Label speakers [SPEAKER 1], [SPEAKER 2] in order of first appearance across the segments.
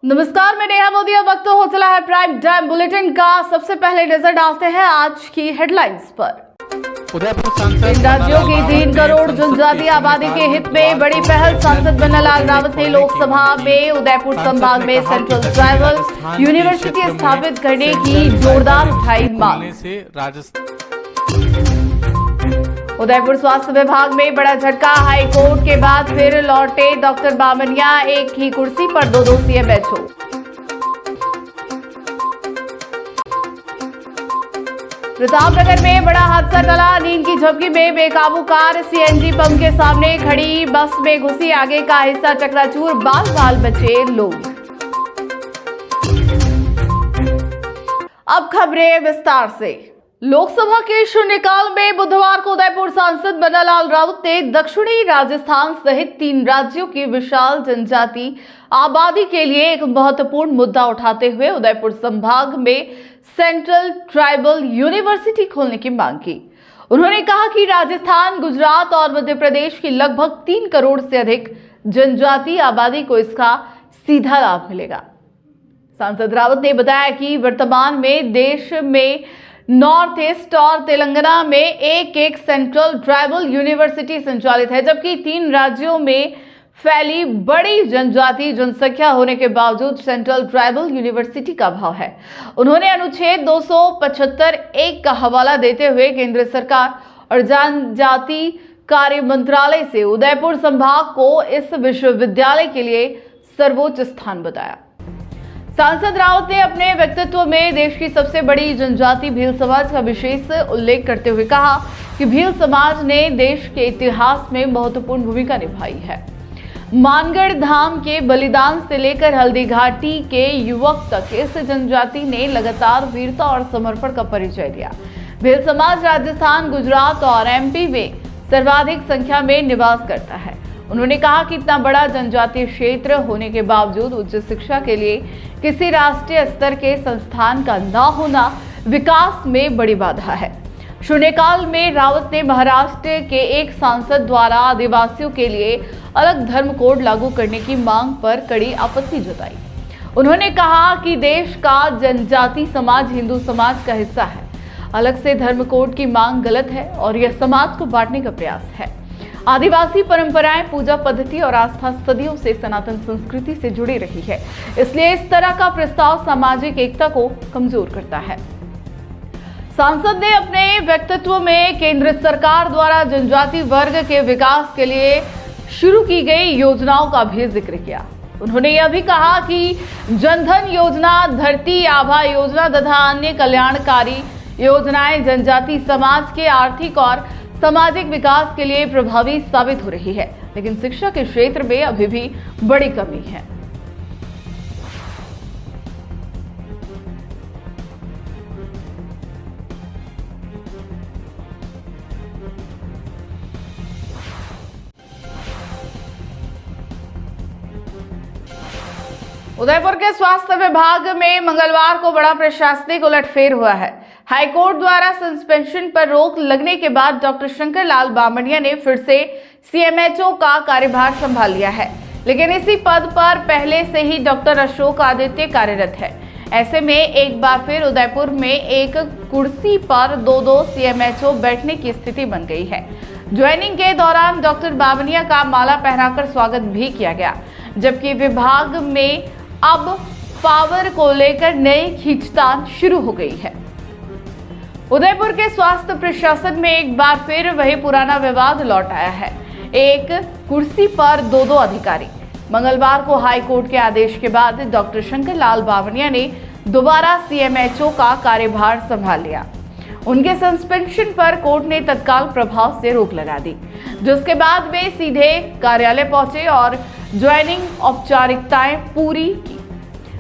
[SPEAKER 1] नमस्कार, मैं नेहा मोदी। अब वक्त हो चला है प्राइम टाइम बुलेटिन का। सबसे पहले नजर डालते हैं आज की हेडलाइंस पर। इन राज्यों की 3 करोड़ जनजातीय आबादी के हित में बड़ी पहल। सांसद बन्नालाल रावत ने लोकसभा में उदयपुर संभाग में सेंट्रल ट्राइबल यूनिवर्सिटी स्थापित करने की जोरदार उठाई मांग। उदयपुर स्वास्थ्य विभाग में बड़ा झटका। हाई कोर्ट के बाद फिर लौटे डॉक्टर बामनिया। एक ही कुर्सी पर दो सीएमएचओ। प्रतापनगर में बड़ा हादसा टला। नींद की झपकी में बेकाबू कार सीएनजी पंप के सामने खड़ी बस में घुसी। आगे का हिस्सा चकनाचूर। बाल बाल बचे लोग। अब खबरें विस्तार से। लोकसभा के शून्यकाल में बुधवार को उदयपुर सांसद बन्नालाल रावत ने दक्षिणी राजस्थान सहित 3 राज्यों की विशाल जनजाति आबादी के लिए एक महत्वपूर्ण मुद्दा उठाते हुए उदयपुर संभाग में सेंट्रल ट्राइबल यूनिवर्सिटी खोलने की मांग की। उन्होंने कहा कि राजस्थान, गुजरात और मध्य प्रदेश की लगभग 3 करोड़ से अधिक जनजातीय आबादी को इसका सीधा लाभ मिलेगा। सांसद रावत ने बताया कि वर्तमान में देश में नॉर्थ ईस्ट और तेलंगाना में एक सेंट्रल ट्राइबल यूनिवर्सिटी संचालित है, जबकि 3 राज्यों में फैली बड़ी जनजातीय जनसंख्या होने के बावजूद सेंट्रल ट्राइबल यूनिवर्सिटी का अभाव है। उन्होंने अनुच्छेद 275(1) का हवाला देते हुए केंद्र सरकार और जनजाति कार्य मंत्रालय से उदयपुर संभाग को इस विश्वविद्यालय के लिए सर्वोच्च स्थान बताया। सांसद रावत ने अपने व्यक्तित्व में देश की सबसे बड़ी जनजाति भील समाज का विशेष उल्लेख करते हुए कहा कि भील समाज ने देश के इतिहास में महत्वपूर्ण भूमिका निभाई है। मानगढ़ धाम के बलिदान से लेकर हल्दी घाटी के युवक तक इस जनजाति ने लगातार वीरता और समर्पण का परिचय दिया। भील समाज राजस्थान, गुजरात और एमपी में सर्वाधिक संख्या में निवास करता है। उन्होंने कहा कि इतना बड़ा जनजातीय क्षेत्र होने के बावजूद उच्च शिक्षा के लिए किसी राष्ट्रीय स्तर के संस्थान का न होना विकास में बड़ी बाधा है। शून्यकाल में रावत ने महाराष्ट्र के एक सांसद द्वारा आदिवासियों के लिए अलग धर्म कोड लागू करने की मांग पर कड़ी आपत्ति जताई। उन्होंने कहा कि देश का जनजाति समाज हिंदू समाज का हिस्सा है। अलग से धर्म कोड की मांग गलत है और यह समाज को बांटने का प्रयास है। आदिवासी परंपराएं, पूजा पद्धति और आस्था सदियों से सनातन संस्कृति से जुड़ी रही है, इसलिए इस तरह का प्रस्ताव सामाजिक एकता को कमजोर करता है। सांसद ने अपने व्यक्तित्व में केंद्र सरकार द्वारा जनजाति वर्ग के विकास के लिए शुरू की गई योजनाओं का भी जिक्र किया। उन्होंने यह भी कहा कि जनधन योजना, धरती आभा योजना तथा अन्य कल्याणकारी योजनाएं जनजाति समाज के आर्थिक और सामाजिक विकास के लिए प्रभावी साबित हो रही है, लेकिन शिक्षा के क्षेत्र में अभी भी बड़ी कमी है। उदयपुर के स्वास्थ्य विभाग में मंगलवार को बड़ा प्रशासनिक उलटफेर हुआ है। हाईकोर्ट द्वारा सस्पेंशन पर रोक लगने के बाद डॉक्टर शंकर लाल बामनिया ने फिर से सीएमएचओ का कार्यभार संभाल लिया है, लेकिन इसी पद पर पहले से ही डॉक्टर अशोक आदित्य कार्यरत है। ऐसे में एक बार फिर उदयपुर में एक कुर्सी पर 2 सीएमएचओ बैठने की स्थिति बन गई है। ज्वाइनिंग के दौरान डॉक्टर बामनिया का माला पहनाकर स्वागत भी किया गया, जबकि विभाग में अब पावर को लेकर नई खींचतान शुरू हो गई है। उदयपुर के स्वास्थ्य प्रशासन में एक बार फिर वही पुराना विवाद लौट आया है। एक कुर्सी पर 2 अधिकारी। मंगलवार को हाई कोर्ट के आदेश के बाद डॉक्टर शंकर लाल बामनिया ने दोबारा सीएमएचओ का कार्यभार संभाल लिया। उनके सस्पेंशन पर कोर्ट ने तत्काल प्रभाव से रोक लगा दी, जिसके बाद वे सीधे कार्यालय पहुंचे और ज्वाइनिंग औपचारिकताएं पूरी की।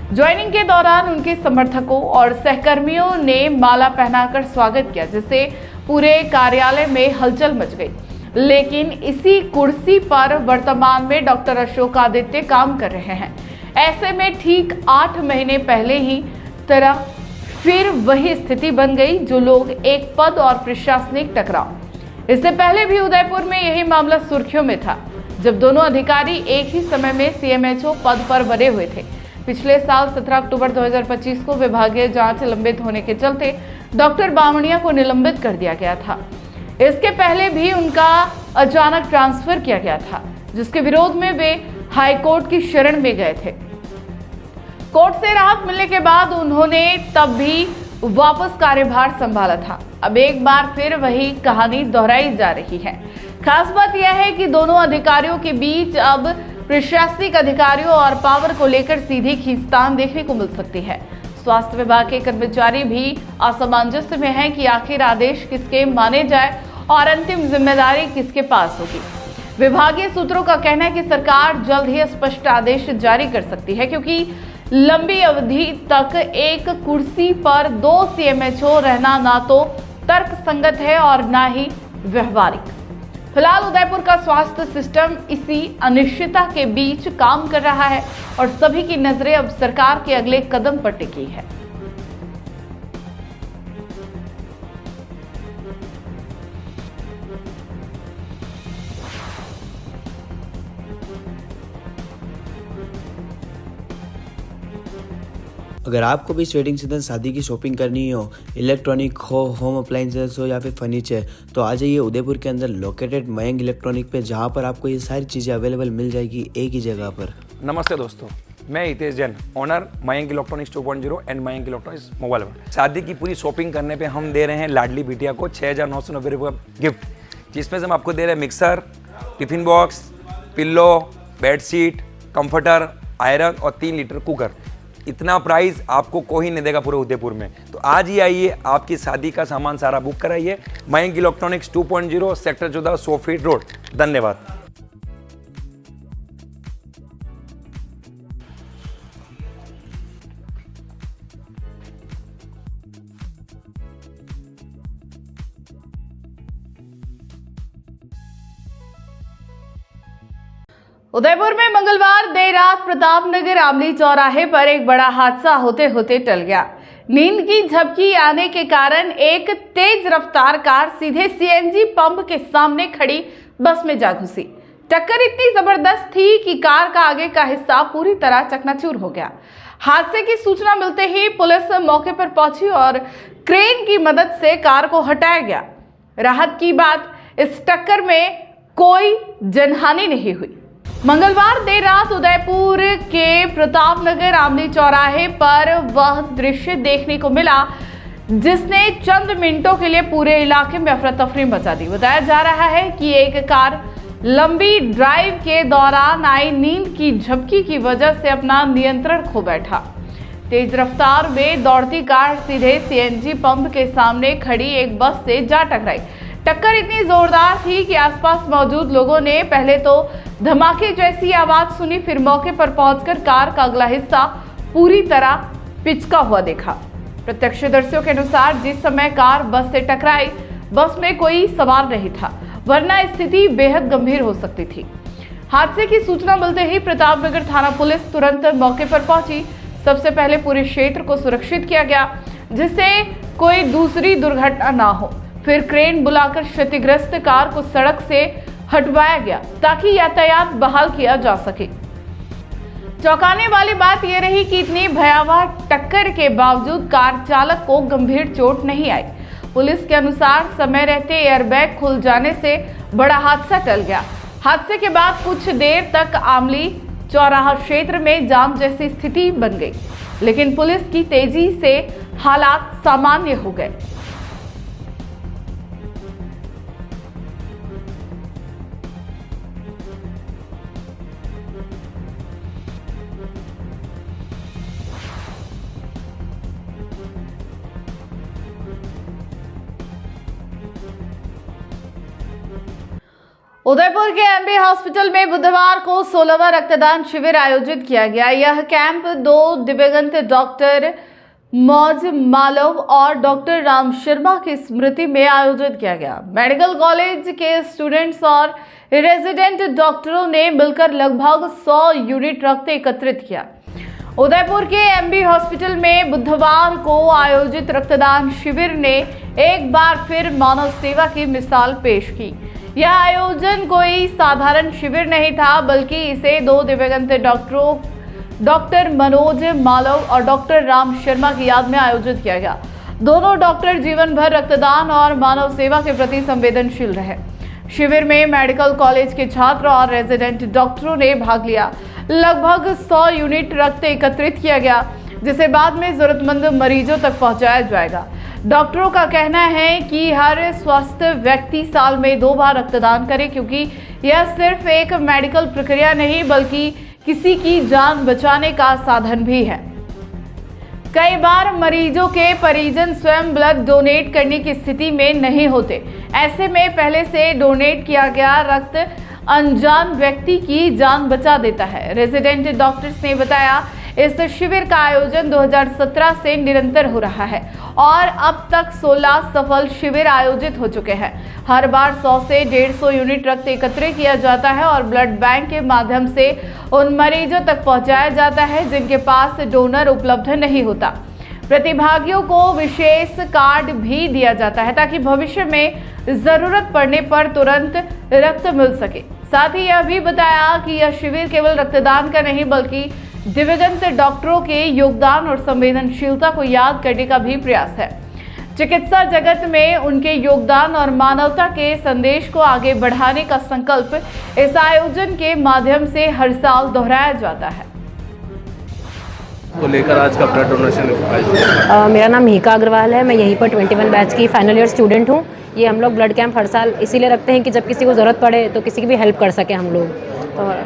[SPEAKER 1] ज्वाइनिंग के दौरान उनके समर्थकों और सहकर्मियों ने माला पहनाकर स्वागत किया, जिससे पूरे कार्यालय में हलचल मच गई। लेकिन इसी कुर्सी पर वर्तमान में डॉक्टर अशोक आदित्य काम कर रहे हैं। ऐसे में ठीक 8 महीने पहले ही तरह फिर वही स्थिति बन गई, जो लोग एक पद और प्रशासनिक टकराव। इससे पहले भी उदयपुर में यही मामला सुर्खियों में था, जब दोनों अधिकारी एक ही समय में सीएमएचओ पद पर बने हुए थे। पिछले साल 17 अक्टूबर 2025 को विभागीय जांच लंबित होने के चलते डॉक्टर बामणिया को निलंबित कर दिया गया था। इसके पहले भी उनका अचानक ट्रांसफर किया गया था, जिसके विरोध में वे हाईकोर्ट की शरण में गए थे। कोर्ट से राहत मिलने के बाद उन्होंने तब भी वापस कार्यभार संभाला था। अब एक बार फिर वही कहानी दोहराई जा रही है। खास बात यह है कि दोनों अधिकारियों के बीच अब प्रशासनिक अधिकारियों और पावर को लेकर सीधी खींचतान देखने को मिल सकती है। स्वास्थ्य विभाग के कर्मचारी भी असमंजस में हैं कि आखिर आदेश किसके माने जाए और अंतिम जिम्मेदारी किसके पास होगी। विभागीय सूत्रों का कहना है कि सरकार जल्द ही स्पष्ट आदेश जारी कर सकती है, क्योंकि लंबी अवधि तक एक कुर्सी पर 2 सीएमएचओ रहना ना तो तर्कसंगत है और ना ही व्यवहारिक। फिलहाल उदयपुर का स्वास्थ्य सिस्टम इसी अनिश्चितता के बीच काम कर रहा है और सभी की नजरें अब सरकार के अगले कदम पर टिकी है।
[SPEAKER 2] अगर आपको भी इस वेडिंग सीजन शादी की शॉपिंग करनी हो, इलेक्ट्रॉनिक हो, होम अप्लाइंसेस हो या फिर फर्नीचर, तो आ जाइए उदयपुर के अंदर लोकेटेड मयंक इलेक्ट्रॉनिक पे, जहां पर आपको ये सारी चीज़ें अवेलेबल मिल जाएगी एक ही जगह पर।
[SPEAKER 3] नमस्ते दोस्तों, मैं Hitesh Jain, owner Mayank electronics 2.0 and Mayank electronics mobile world. शादी की पूरी शॉपिंग करने पे हम दे रहे हैं लाडली बिटिया को 6,990 रुपये का गिफ्ट, जिसमें से हम आपको दे रहे हैं mixer, tiffin box, pillow, bedsheet, comforter, iron और 3 लीटर कुकर। इतना प्राइस आपको कोई नहीं देगा पूरे उदयपुर में। तो आज ही आइए, आपकी शादी का सामान सारा बुक कराइए। Mayank electronics 2.0 sector 14 100 feet road. धन्यवाद।
[SPEAKER 1] उदयपुर में मंगलवार देर रात प्रताप नगर आमली चौराहे पर एक बड़ा हादसा होते होते टल गया। नींद की झपकी आने के कारण एक तेज रफ्तार कार सीधे सीएनजी पंप के सामने खड़ी बस में जा घुसी। टक्कर इतनी जबरदस्त थी कि कार का आगे का हिस्सा पूरी तरह चकनाचूर हो गया। हादसे की सूचना मिलते ही पुलिस मौके पर पहुंची और क्रेन की मदद से कार को हटाया गया। राहत की बात, इस टक्कर में कोई जनहानि नहीं हुई। मंगलवार देर रात उदयपुर के प्रताप नगर आमली चौराहे पर वह दृश्य देखने को मिला जिसने चंद मिनटों के लिए पूरे इलाके में अफरा तफरी मचा दी। बताया जा रहा है कि एक कार लंबी ड्राइव के दौरान आई नींद की झपकी की वजह से अपना नियंत्रण खो बैठा। तेज रफ्तार में दौड़ती कार सीधे सीएनजी पंप के सामने खड़ी एक बस से जा टकराई। टक्कर इतनी जोरदार थी कि आसपास मौजूद लोगों ने पहले तो धमाके जैसी आवाज सुनी, फिर मौके पर पहुंचकर कार का अगला हिस्सा पूरी तरह पिचका हुआ देखा। प्रत्यक्षदर्शियों के अनुसार जिस समय कार बस से टकराई, बस में कोई सवार नहीं था, वरना स्थिति बेहद गंभीर हो सकती थी। हादसे की सूचना मिलते ही प्रतापनगर थाना पुलिस तुरंत मौके पर पहुंची। सबसे पहले पूरे क्षेत्र को सुरक्षित किया गया जिससे कोई दूसरी दुर्घटना ना हो। फिर क्रेन बुलाकर क्षतिग्रस्त कार को सड़क से हटवाया गया ताकि यातायात बहाल किया जा सके। चौंकाने वाली बात यह रही कि इतनी भयावह टक्कर के बावजूद कार चालक को गंभीर चोट नहीं आई। पुलिस के अनुसार समय रहते एयरबैग खुल जाने से बड़ा हादसा टल गया। हादसे के बाद कुछ देर तक आमली चौराहा क्षेत्र में जाम जैसी स्थिति बन गई, लेकिन पुलिस की तेजी से हालात सामान्य हो गए। उदयपुर के एमबी हॉस्पिटल में बुधवार को 16वां रक्तदान शिविर आयोजित किया गया। यह कैंप 2 दिवंगत डॉक्टर मौज मालव और डॉक्टर राम शर्मा की स्मृति में आयोजित किया गया। मेडिकल कॉलेज के स्टूडेंट्स और रेजिडेंट डॉक्टरों ने मिलकर लगभग 100 यूनिट रक्त एकत्रित किया। उदयपुर के एमबी हॉस्पिटल में बुधवार को आयोजित रक्तदान शिविर ने एक बार फिर मानव सेवा की मिसाल पेश की। यह आयोजन कोई साधारण शिविर नहीं था, बल्कि इसे 2 दिवंगत डॉक्टरों डॉक्टर मनोज मालव और डॉक्टर राम शर्मा की याद में आयोजित किया गया। दोनों डॉक्टर जीवन भर रक्तदान और मानव सेवा के प्रति संवेदनशील रहे। शिविर में मेडिकल कॉलेज के छात्र और रेजिडेंट डॉक्टरों ने भाग लिया। लगभग 100 यूनिट रक्त एकत्रित किया गया, जिसे बाद में जरूरतमंद मरीजों तक पहुंचाया जाएगा। डॉक्टरों का कहना है कि हर स्वस्थ व्यक्ति साल में 2 बार रक्तदान करे, क्योंकि यह सिर्फ एक मेडिकल प्रक्रिया नहीं बल्कि किसी की जान बचाने का साधन भी है। कई बार मरीजों के परिजन स्वयं ब्लड डोनेट करने की स्थिति में नहीं होते। ऐसे में पहले से डोनेट किया गया रक्त अनजान व्यक्ति की जान बचा देता है। रेजिडेंट डॉक्टर्स ने बताया, इस शिविर का आयोजन 2017 से निरंतर हो रहा है और अब तक 16 सफल शिविर आयोजित हो चुके हैं। हर बार 100 से 150 यूनिट रक्त एकत्र किया जाता है और ब्लड बैंक के माध्यम से उन मरीजों तक पहुंचाया जाता है जिनके पास डोनर उपलब्ध नहीं होता। प्रतिभागियों को विशेष कार्ड भी दिया जाता है ताकि भविष्य में जरूरत पड़ने पर तुरंत रक्त मिल सके। साथ ही यह भी बताया कि यह शिविर केवल रक्तदान का नहीं बल्कि दिव्यांग डॉक्टरों के योगदान और संवेदनशीलता को याद करने का भी प्रयास है। चिकित्सा जगत में उनके योगदान और मानवता के संदेश को आगे बढ़ाने का संकल्प इस आयोजन के माध्यम से हर साल दोहराया जाता है।
[SPEAKER 4] को लेकर आज का ब्लड डोनेशन
[SPEAKER 5] मेरा नाम मिहिका अग्रवाल है। मैं यहीं पर 21 बैच की फाइनल ईयर स्टूडेंट हूँ। ये हम लोग ब्लड कैंप हर साल इसीलिए रखते हैं कि जब किसी को ज़रूरत पड़े तो किसी की भी हेल्प कर सके हम लोग। और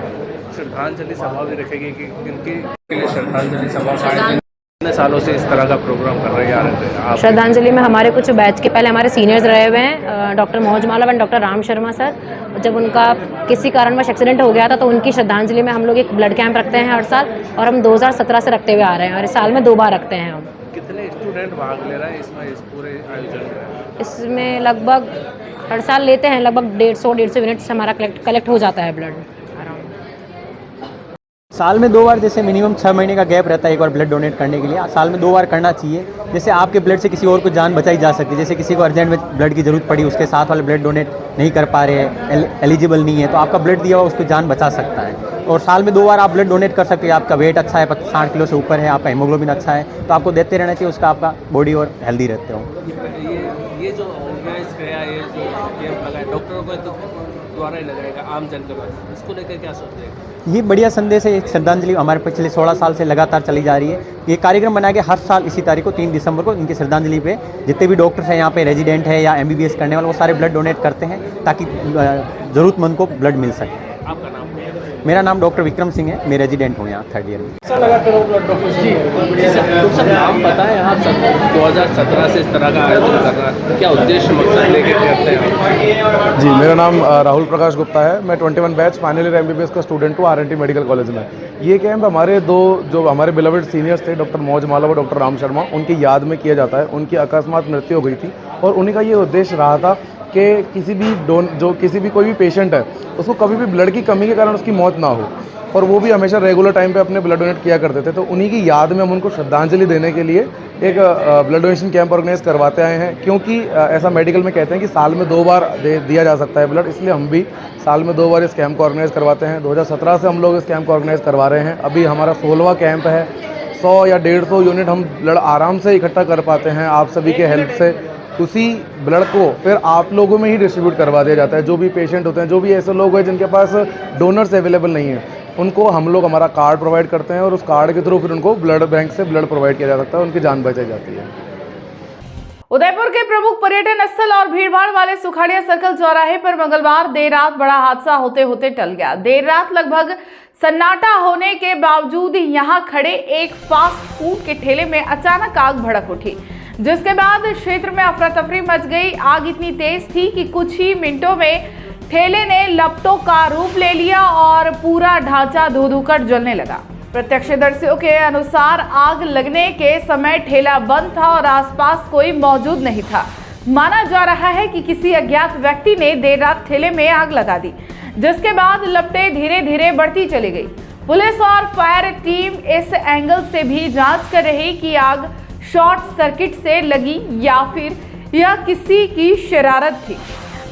[SPEAKER 4] श्रद्धांजलि सभा भी रखेगी कि जिनके लिए श्रद्धांजलि सभा कितने सालों से इस तरह का प्रोग्राम कर रहे हैं?
[SPEAKER 5] श्रद्धांजलि में हमारे कुछ बैच के पहले हमारे सीनियर्स रहे हुए हैं, doctor Manoj Malav and doctor Ram Sharma sir. जब उनका किसी कारणवश एक्सीडेंट हो गया था तो उनकी श्रद्धांजलि में हम लोग एक ब्लड कैंप रखते हैं हर साल, और हम 2017 से रखते हुए आ रहे हैं और इस साल में 2 बार रखते हैं हम।
[SPEAKER 4] कितने स्टूडेंट भाग ले रहे हैं इसमें, इस पूरे आयोजन में?
[SPEAKER 5] इसमें लगभग हर साल लेते हैं लगभग 150 यूनिट से हमारा कलेक्ट हो जाता है ब्लड।
[SPEAKER 6] साल में 2 बार, जैसे मिनिमम 6 महीने का गैप रहता है एक बार ब्लड डोनेट करने के लिए। साल में 2 बार करना चाहिए, जैसे आपके ब्लड से किसी और को जान बचाई जा सकती है। जैसे किसी को अर्जेंट में ब्लड की ज़रूरत पड़ी, उसके साथ वाले ब्लड डोनेट नहीं कर पा रहे हैं, एलिजिबल नहीं है, तो आपका ब्लड दिया हुआ उसको जान बचा सकता है। और साल में 2 बार आप ब्लड डोनेट कर सकते हैं। आपका वेट अच्छा है, 60 किलो से ऊपर है, आपका हीमोग्लोबिन अच्छा है, तो आपको देते रहना चाहिए, उसका आपका बॉडी और हेल्दी रहते हो।
[SPEAKER 4] ये जो ऑर्गेनाइज किया, ये जो कैंप लगा है डॉक्टरों को द्वारा ही लगाएगा, आम जन के द्वारा, इसको लेकर क्या सोचते हैं?
[SPEAKER 6] ये बढ़िया संदेश है। एक श्रद्धांजलि हमारे पिछले 16 साल से लगातार चली जा रही है। ये कार्यक्रम बनाया गया हर साल इसी तारीख को 3 दिसंबर को। इनकी श्रद्धांजलि पे जितने भी डॉक्टर्स हैं यहाँ पे, रेजिडेंट है या MBBS करने वाले, वो सारे ब्लड डोनेट करते हैं ताकि ज़रूरतमंद को ब्लड मिल सके।
[SPEAKER 4] आपका नाम?
[SPEAKER 6] मेरा नाम डॉक्टर विक्रम सिंह है, मैं रेजिडेंट हूँ यहाँ 3rd ईयर में।
[SPEAKER 4] ऐसा लगा करो ब्लड डोनेशन जी सर नाम बताएं आप सब। 2017 से इस तरह का आयोजन कर रहा है, क्या उद्देश्य मकसद लेके करते हैं?
[SPEAKER 7] जी, मेरा नाम राहुल प्रकाश गुप्ता है। मैं 21 बैच फाइनल ईयर MBBS का स्टूडेंट हूँ RNT मेडिकल कॉलेज में। ये कैंप हमारे जो हमारे बिलवेड सीनियर्स थे, डॉक्टर मनोज मालव और डॉक्टर राम शर्मा, उनकी याद में किया जाता है। उनकी अकस्मात मृत्यु हो गई थी और उन्हीं का ये उद्देश्य रहा था कि किसी भी कोई भी पेशेंट है उसको कभी भी ब्लड की कमी के कारण उसकी मौत ना हो, और वो भी हमेशा रेगुलर टाइम पे अपने ब्लड डोनेट किया करते थे। तो उन्हीं की याद में हम उनको श्रद्धांजलि देने के लिए एक ब्लड डोनेशन कैंप ऑर्गेनाइज करवाते आए हैं, क्योंकि ऐसा मेडिकल में कहते हैं कि साल में 2 बार दिया जा सकता है ब्लड, इसलिए हम भी साल में 2 बार इस कैंप को ऑर्गेनाइज करवाते हैं। 2017 से हम लोग इस कैंप को ऑर्गेनाइज करवा रहे हैं। अभी हमारा 16वां कैंप है। 100 या 150 यूनिट हम ब्लड आराम से इकट्ठा कर पाते हैं आप सभी के हेल्प से। उसी ब्लड को फिर आप लोगों में ही डिस्ट्रीब्यूट करवा दिया जाता है। जो भी पेशेंट होते हैं, जो भी ऐसे लोग हैं जिनके पास डोनर्स अवेलेबल नहीं है, उनको हम लोग हमारा कार्ड प्रोवाइड करते हैं और उस कार्ड के थ्रू फिर उनको ब्लड बैंक से ब्लड प्रोवाइड किया जा सकता है, उनकी जान बचाई जाती है।
[SPEAKER 1] उदयपुर के प्रमुख पर्यटन स्थल और भीड़भाड़ वाले सुखाड़िया सर्कल चौराहे पर मंगलवार देर रात बड़ा हादसा होते होते टल गया। देर रात लगभग सन्नाटा होने के बावजूद यहां खड़े एक फास्ट फूड के ठेले में अचानक आग भड़क उठी, जिसके बाद क्षेत्र में अफरा तफरी मच गई। आग इतनी तेज थी कि कुछ ही मिनटों में ठेले ने लपटों का रूप ले लिया और पूरा ढांचा धू-धू कर जलने लगा। प्रत्यक्षदर्शियों के अनुसार आग लगने के समय ठेला बंद था और आसपास कोई मौजूद नहीं था। माना जा रहा है कि किसी अज्ञात व्यक्ति ने देर रात ठेले में आग लगा दी, जिसके बाद लपटें धीरे धीरे बढ़ती चली गई। पुलिस और फायर टीम इस एंगल से भी जांच कर रही कि आग शॉर्ट सर्किट से लगी या फिर यह किसी की शरारत थी।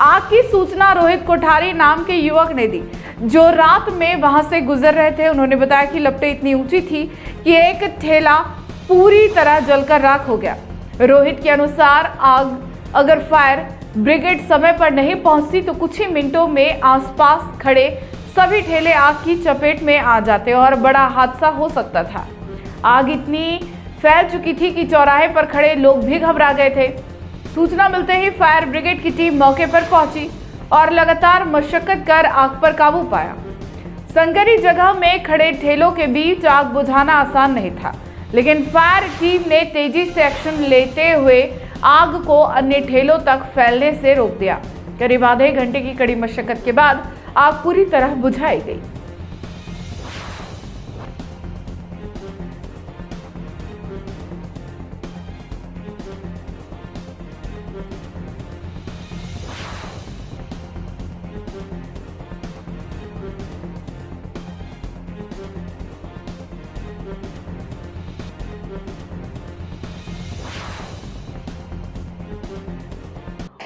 [SPEAKER 1] आग की सूचना रोहित कोठारी नाम के युवक ने दी, जो रात में वहां से गुजर रहे थे। उन्होंने बताया कि लपटें इतनी ऊंची थी कि एक ठेला पूरी तरह जलकर राख हो गया। रोहित के अनुसार आग अगर फायर ब्रिगेड समय पर नहीं पहुंचती तो कुछ ही मिनटों में आसपास खड़े सभी ठेले आग की चपेट में आ जाते और बड़ा हादसा हो सकता था। आग इतनी फैल चुकी थी कि चौराहे पर खड़े लोग भी घबरा गए थे। सूचना मिलते ही फायर ब्रिगेड की टीम मौके पर पहुंची और लगातार मशक्कत कर आग पर काबू पाया। संकरी जगह में खड़े ठेलों के बीच आग बुझाना आसान नहीं था, लेकिन फायर टीम ने तेजी से एक्शन लेते हुए आग को अन्य ठेलों तक फैलने से रोक दिया। करीब आधे घंटे की कड़ी मशक्कत के बाद आग पूरी तरह बुझाई गई।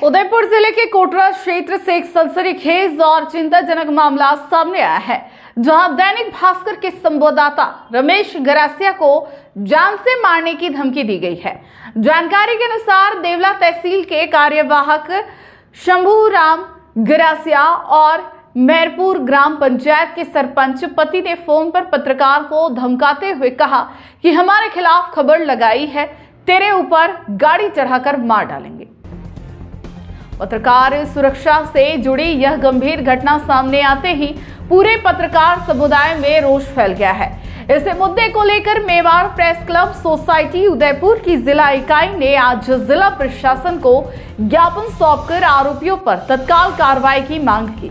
[SPEAKER 1] उदयपुर जिले के कोटरा क्षेत्र से एक सनसनीखेज और चिंताजनक मामला सामने आया है, जहां दैनिक भास्कर के संवाददाता रमेश गरासिया को जान से मारने की धमकी दी गई है। जानकारी के अनुसार देवला तहसील के कार्यवाहक शंभू राम गरासिया और मेहरपुर ग्राम पंचायत के सरपंच पति ने फोन पर पत्रकार को धमकाते हुए कहा कि हमारे खिलाफ खबर लगाई है, तेरे ऊपर गाड़ी चढ़ाकर मार डालेंगे। पत्रकार सुरक्षा से जुड़ी यह गंभीर घटना सामने आते ही पूरे पत्रकार समुदाय में रोष फैल गया है। इस मुद्दे को लेकर Mewar press club society Udaipur की जिला इकाई ने आज जिला प्रशासन को ज्ञापन सौंपकर आरोपियों पर तत्काल कार्रवाई की मांग की।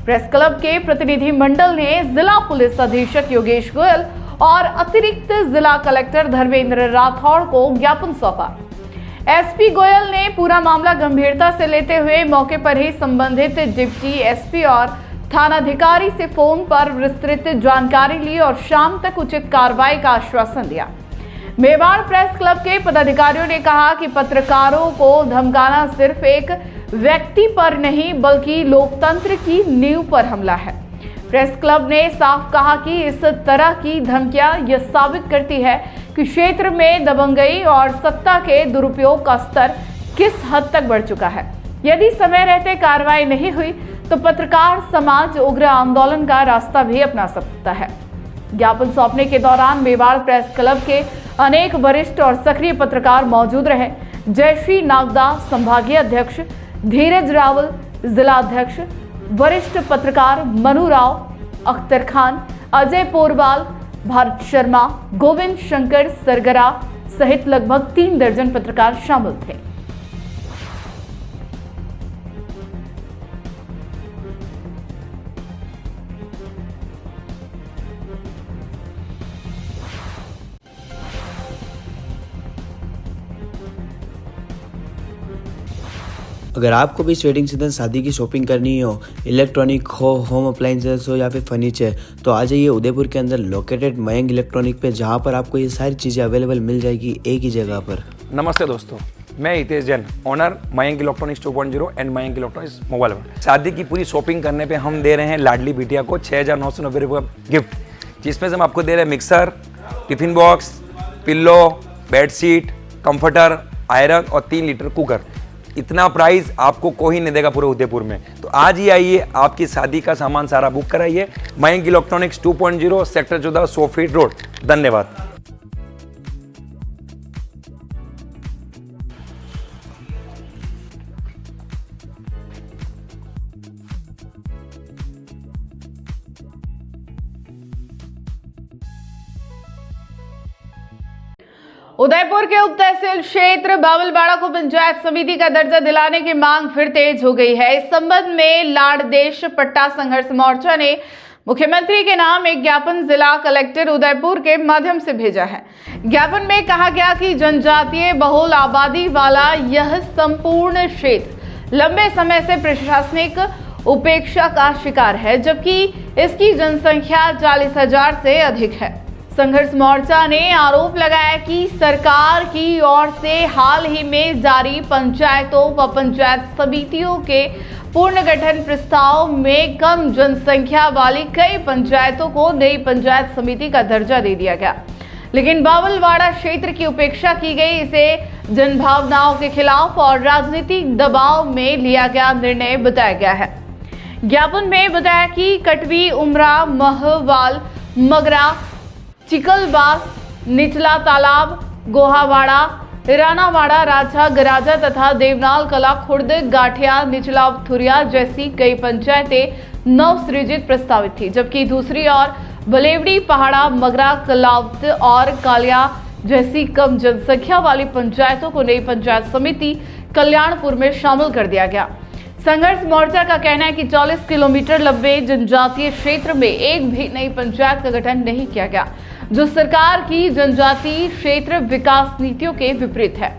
[SPEAKER 1] प्रेस क्लब के प्रतिनिधि मंडल ने जिला पुलिस अधीक्षक योगेश गोयल और अतिरिक्त जिला कलेक्टर धर्मेंद्र राठौड़ को ज्ञापन सौंपा। एसपी गोयल ने पूरा मामला गंभीरता से लेते हुए मौके पर ही संबंधित डिप्टी एसपी और थानाधिकारी से फोन पर विस्तृत जानकारी ली और शाम तक उचित कार्रवाई का आश्वासन दिया। मेवाड़ प्रेस क्लब के पदाधिकारियों ने कहा कि पत्रकारों को धमकाना सिर्फ एक व्यक्ति पर नहीं बल्कि लोकतंत्र की नींव पर हमला है। प्रेस क्लब ने साफ कहा कि इस तरह की धमकियां यह साबित करती है कि क्षेत्र में दबंगई और सत्ता के दुरुपयोग का स्तर किस हद तक बढ़ चुका है। यदि समय रहते कार्रवाई नहीं हुई तो पत्रकार समाज उग्र आंदोलन का रास्ता भी अपना सकता है। ज्ञापन सौंपने के दौरान मेवाड़ प्रेस क्लब के अनेक वरिष्ठ और सक्रिय पत्रकार मौजूद रहे। जयश्री नागदा संभागीय अध्यक्ष, धीरज रावल जिला अध्यक्ष, वरिष्ठ पत्रकार मनु राव, अख्तर खान, अजय पोरवाल, भारत शर्मा, गोविंद शंकर सरगरा सहित लगभग 3 दर्जन पत्रकार शामिल थे।
[SPEAKER 2] अगर आपको भी इस वेडिंग सीजन शादी की शॉपिंग करनी हो, इलेक्ट्रॉनिक हो, होम अप्लाइंसेस हो या फिर फर्नीचर, तो आ जाइए उदयपुर के अंदर लोकेटेड मयंक इलेक्ट्रॉनिक पे, जहाँ पर आपको ये सारी चीज़ें अवेलेबल मिल जाएगी एक ही जगह पर।
[SPEAKER 3] नमस्ते दोस्तों, मैं Hitesh Jain, owner Mayank electronics 2.0 and Mayank electronics mobile world. शादी की पूरी शॉपिंग करने पे हम दे रहे हैं लाडली बिटिया को 6,990 रुपये गिफ्ट, जिसमें से हम आपको दे रहे हैं mixer, tiffin box, pillow, bedsheet, comforter, iron और 3 लीटर कुकर। इतना प्राइस आपको कोई नहीं देगा पूरे उदयपुर में। तो आज ही आइए, आपकी शादी का सामान सारा बुक कराइए। Mayank electronics 2.0 sector 14 100 feet road. धन्यवाद।
[SPEAKER 1] उदयपुर के उप तहसील क्षेत्र बावलवाड़ा को पंचायत समिति का दर्जा दिलाने की मांग फिर तेज हो गई है। इस संबंध में लाड़देश पट्टा संघर्ष मोर्चा ने मुख्यमंत्री के नाम एक ज्ञापन जिला कलेक्टर उदयपुर के माध्यम से भेजा है। ज्ञापन में कहा गया कि जनजातीय बहुल आबादी वाला यह संपूर्ण क्षेत्र लंबे समय से प्रशासनिक उपेक्षा का शिकार है, जबकि इसकी जनसंख्या 40,000 से अधिक है। संघर्ष मोर्चा ने आरोप लगाया कि सरकार की ओर से हाल ही में जारी पंचायतों व पंचायत समितियों के पुनर्गठन प्रस्ताव में कम जनसंख्या वाली कई पंचायतों को नई पंचायत समिति का दर्जा दे दिया गया, लेकिन बावलवाड़ा क्षेत्र की उपेक्षा की गई। इसे जनभावनाओं के खिलाफ और राजनीतिक दबाव में लिया गया निर्णय बताया गया है। ज्ञापन में बताया कि कटवी, उमरा, महवाल, मगरा, चिकलबास, निचला तालाब, गोहावाड़ा, रानावाड़ा, राजा, गराजा तथा देवनाल कला, खुर्द, गाठिया, निचला थुरिया जैसी कई पंचायतें नवसृजित प्रस्तावित थी, जबकि दूसरी ओर बलेवड़ी, पहाड़ा, मगरा, कलावत और कालिया जैसी कम जनसंख्या वाली पंचायतों को नई पंचायत समिति कल्याणपुर में शामिल कर दिया गया। संघर्ष मोर्चा का कहना है कि 40 किलोमीटर लंबे जनजातीय क्षेत्र में एक भी नई पंचायत का गठन नहीं किया गया, जो सरकार की जनजातीय क्षेत्र विकास नीतियों के विपरीत है।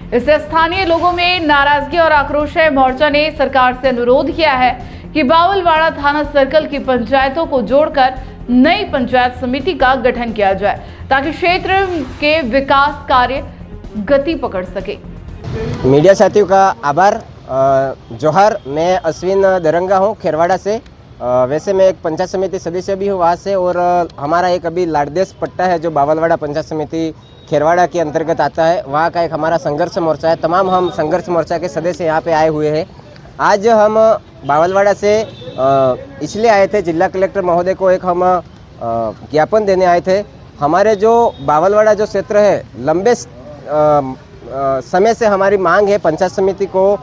[SPEAKER 1] इससे स्थानीय लोगों में नाराजगी और आक्रोश है। मोर्चा ने सरकार से अनुरोध किया है कि बावलवाड़ा थाना सर्कल की पंचायतों को जोड़कर नई पंचायत समिति का गठन किया जाए, ताकि क्षेत्र के विकास कार्य गति पकड़ सके।
[SPEAKER 8] मीडिया साथियों का आभार। जोहर, मैं अश्विन दरंगा हूँ खेरवाड़ा से। वैसे मैं एक पंचायत समिति सदस्य भी हूँ वहाँ से, और हमारा एक अभी लाड़देश पट्टा है जो बावलवाड़ा पंचायत समिति खेरवाड़ा के अंतर्गत आता है, वहाँ का एक हमारा संघर्ष मोर्चा है। तमाम हम संघर्ष मोर्चा के सदस्य यहाँ पे आए हुए हैं। आज हम बावलवाड़ा से इसलिए आए थे, जिला कलेक्टर महोदय को एक हम ज्ञापन देने आए थे। हमारे जो बावलवाड़ा जो क्षेत्र है, लंबे समय से हमारी मांग है पंचायत समिति को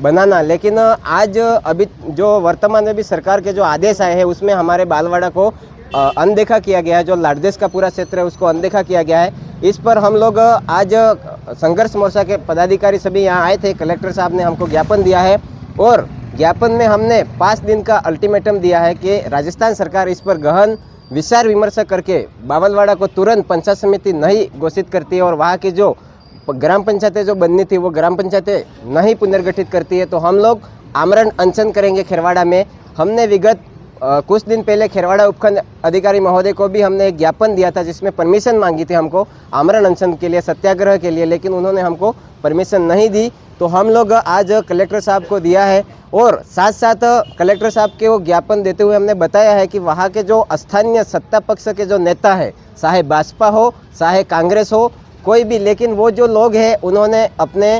[SPEAKER 8] बनाना, लेकिन आज अभी जो वर्तमान में भी सरकार के जो आदेश आए हैं उसमें हमारे बावलवाड़ा को अनदेखा किया गया है। जो लाड़देश का पूरा क्षेत्र है उसको अनदेखा किया गया है। इस पर हम लोग आज संघर्ष मोर्चा के पदाधिकारी सभी यहाँ आए थे। कलेक्टर साहब ने हमको ज्ञापन दिया है, और ज्ञापन में हमने 5 दिन का अल्टीमेटम दिया है कि राजस्थान सरकार इस पर गहन विचार विमर्श करके बावलवाड़ा को तुरंत पंचायत समिति नहीं घोषित करती है, और वहाँ की जो ग्राम पंचायतें जो बननी थी वो ग्राम पंचायतें नहीं पुनर्गठित करती है, तो हम लोग आमरण अनशन करेंगे खेरवाड़ा में। हमने विगत कुछ दिन पहले खेरवाड़ा उपखंड अधिकारी महोदय को भी हमने एक ज्ञापन दिया था, जिसमें परमिशन मांगी थी हमको आमरण अनशन के लिए, सत्याग्रह के लिए, लेकिन उन्होंने हमको परमिशन नहीं दी। तो हम लोग आज कलेक्टर साहब को दिया है, और साथ साथ कलेक्टर साहब के वो ज्ञापन देते हुए हमने बताया है कि वहाँ के जो स्थानीय सत्ता पक्ष के जो नेता है, चाहे भाजपा हो चाहे कांग्रेस हो, कोई भी, लेकिन वो जो लोग हैं उन्होंने अपने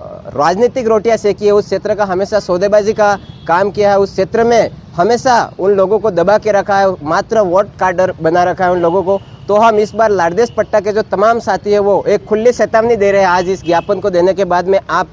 [SPEAKER 8] राजनीतिक रोटियां सेकी है। उस क्षेत्र का हमेशा सौदेबाजी का काम किया है। उस क्षेत्र में हमेशा उन लोगों को दबा के रखा है, मात्र वोट कार्डर बना रखा है उन लोगों को। तो हम इस बार लाड़देश पट्टा के जो तमाम साथी है वो एक खुली चेतावनी दे रहे हैं आज इस ज्ञापन को देने के बाद में आप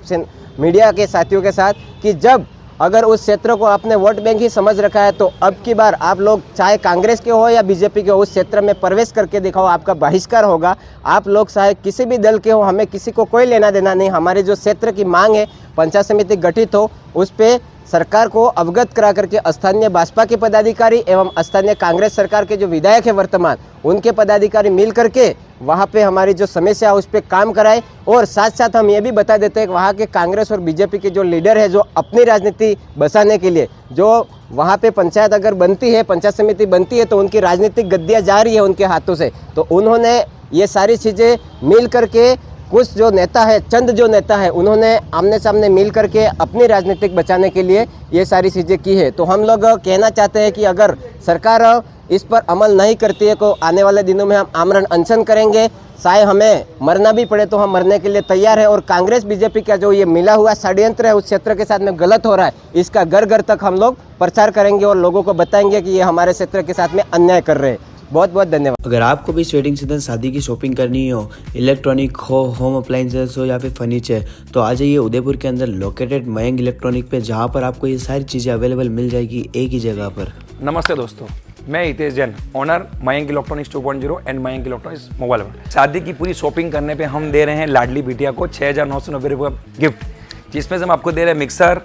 [SPEAKER 8] मीडिया के साथियों के साथ, कि जब अगर उस क्षेत्र को आपने वोट बैंक ही समझ रखा है तो अब की बार आप लोग चाहे कांग्रेस के हो या बीजेपी के हो, उस क्षेत्र में प्रवेश करके दिखाओ, आपका बहिष्कार होगा। आप लोग चाहे किसी भी दल के हो, हमें किसी को कोई लेना देना नहीं। हमारे जो क्षेत्र की मांग है पंचायत समिति गठित हो, उस पर सरकार को अवगत करा करके स्थानीय भाजपा के पदाधिकारी एवं स्थानीय कांग्रेस सरकार के जो विधायक है वर्तमान, उनके पदाधिकारी मिल करके वहाँ पे हमारी जो समस्या है उस पर काम कराए। और साथ साथ हम ये भी बता देते हैं कि वहाँ के कांग्रेस और बीजेपी के जो लीडर है, जो अपनी राजनीति बसाने के लिए, जो वहाँ पे पंचायत अगर बनती है, पंचायत समिति बनती है, तो उनकी राजनीतिक गद्दियाँ जा रही है उनके हाथों से। तो उन्होंने ये सारी चीज़ें मिल करके, कुछ जो नेता है, चंद जो नेता है, उन्होंने आमने सामने मिल करके अपनी राजनीतिक बचाने के लिए ये सारी चीज़ें की है। तो हम लोग कहना चाहते हैं कि अगर सरकार इस पर अमल नहीं करती है तो आने वाले दिनों में हम आमरण अनशन करेंगे। चाहे हमें मरना भी पड़े तो हम मरने के लिए तैयार है। और कांग्रेस बीजेपी का जो ये मिला हुआ षड्यंत्र है उस क्षेत्र के साथ में गलत हो रहा है, इसका घर घर तक हम लोग प्रचार करेंगे और लोगों को बताएंगे कि ये हमारे क्षेत्र के साथ में अन्याय कर रहे हैं। बहुत बहुत धन्यवाद।
[SPEAKER 2] अगर आपको भी इस वेडिंग सीजन शादी की शॉपिंग करनी हो, इलेक्ट्रॉनिक हो, होम अप्लाइंसेस हो या फिर फर्नीचर, तो आ जाइए उदयपुर के अंदर लोकेटेड मयंक इलेक्ट्रॉनिक पे, जहाँ पर आपको ये सारी चीज़ें अवेलेबल मिल जाएगी एक ही जगह पर।
[SPEAKER 3] नमस्ते दोस्तों, मैं Hitesh Jain, owner Mayank electronics 2.0 and Mayank electronics mobile. शादी की पूरी शॉपिंग करने पे हम दे रहे हैं लाडली बिटिया को 6,990 रुपये गिफ्ट, जिसमें से हम आपको दे रहे हैं mixer,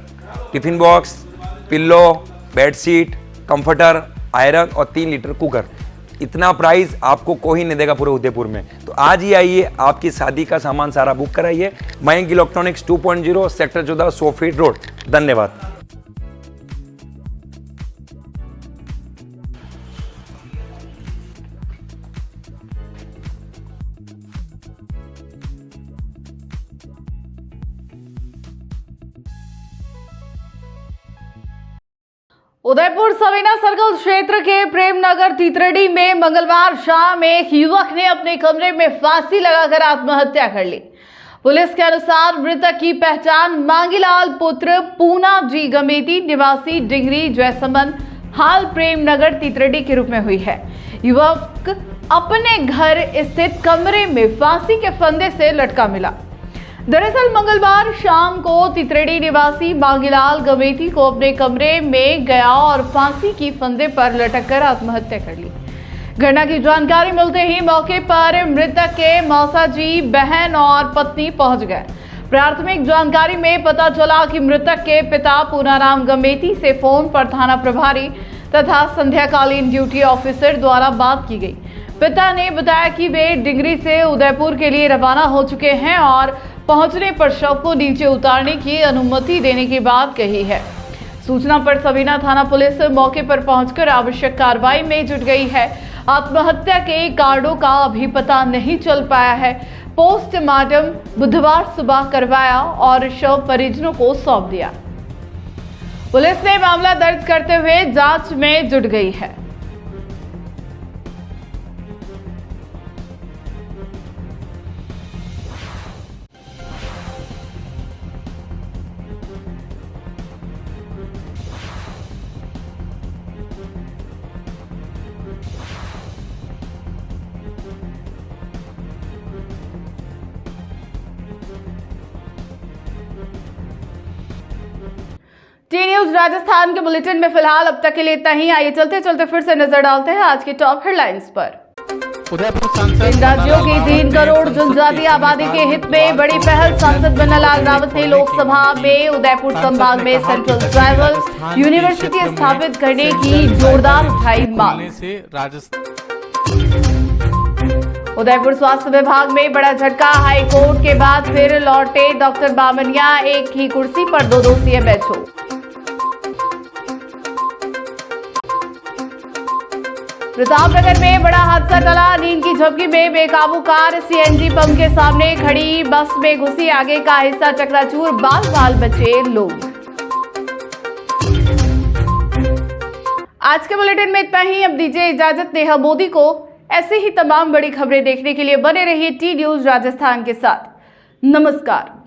[SPEAKER 3] tiffin box, pillow, bedsheet, comforter, iron और 3 लीटर कुकर। इतना प्राइस आपको कोई नहीं देगा पूरे उदयपुर में। तो आज ही आइए, आपकी शादी का सामान सारा बुक कराइए। Mayank electronics 2.0 sector 14 100 feet road. धन्यवाद।
[SPEAKER 1] उदयपुर सवेना सर्कल क्षेत्र के प्रेमनगर तीतरडी में मंगलवार शाम एक युवक ने अपने कमरे में फांसी लगाकर आत्महत्या कर ली। पुलिस के अनुसार मृतक की पहचान मांगीलाल पुत्र पूना जी गमेती निवासी डिंगरी जयसमन हाल प्रेमनगर तीतरडी के रूप में हुई है। युवक अपने घर स्थित कमरे में फांसी के फंदे से लटका मिला। दरअसल मंगलवार शाम को तीतरडी निवासी मांगीलाल गमेती को अपने कमरे में गया और फांसी की फंदे पर लटककर आत्महत्या कर ली। घटना की जानकारी मिलते ही मौके पर मृतक के मौसा जी, बहन और पत्नी पहुंच गए। प्राथमिक जानकारी में पता चला कि मृतक के पिता पूनाराम गमेती से फोन पर थाना प्रभारी तथा संध्याकालीन ड्यूटी ऑफिसर द्वारा बात की गई। पिता ने बताया कि वे डिंगरी से उदयपुर के लिए रवाना हो चुके हैं और पहुंचने पर शव को नीचे उतारने की अनुमति देने की बात कही है। सूचना पर सवेना थाना पुलिस मौके पर पहुंचकर आवश्यक कार्रवाई में जुट गई है। आत्महत्या के कारणों का अभी पता नहीं चल पाया है। पोस्टमार्टम बुधवार सुबह करवाया और शव परिजनों को सौंप दिया। पुलिस ने मामला दर्ज करते हुए जांच में जुट गई है। टी न्यूज राजस्थान के बुलेटिन में फिलहाल अब तक के लिए इतना ही। आइए चलते चलते फिर से नजर डालते हैं आज की टॉप हेडलाइंस पर। इन राज्यों की 3 करोड़ जनजातीय आबादी के हित में बड़ी पहल। सांसद बनलाल रावत ने लोकसभा में उदयपुर संभाग में सेंट्रल ट्राइबल यूनिवर्सिटी स्थापित करने की जोरदार उठाई मांग। उदयपुर स्वास्थ्य विभाग में बड़ा झटका। हाई कोर्ट के बाद फिर लौटे डॉक्टर बामनिया। एक ही कुर्सी पर 2 सीएम एचओ। प्रतापनगर में बड़ा हादसा टला। नींद की झपकी में बेकाबू कार सीएनजी पंप के सामने खड़ी बस में घुसी। आगे का हिस्सा चकनाचूर। बाल बाल बचे लोग। आज के बुलेटिन में इतना ही। अब दीजिए इजाजत नेहा मोदी को। ऐसे ही तमाम बड़ी खबरें देखने के लिए बने रहिए टी न्यूज राजस्थान के साथ। नमस्कार।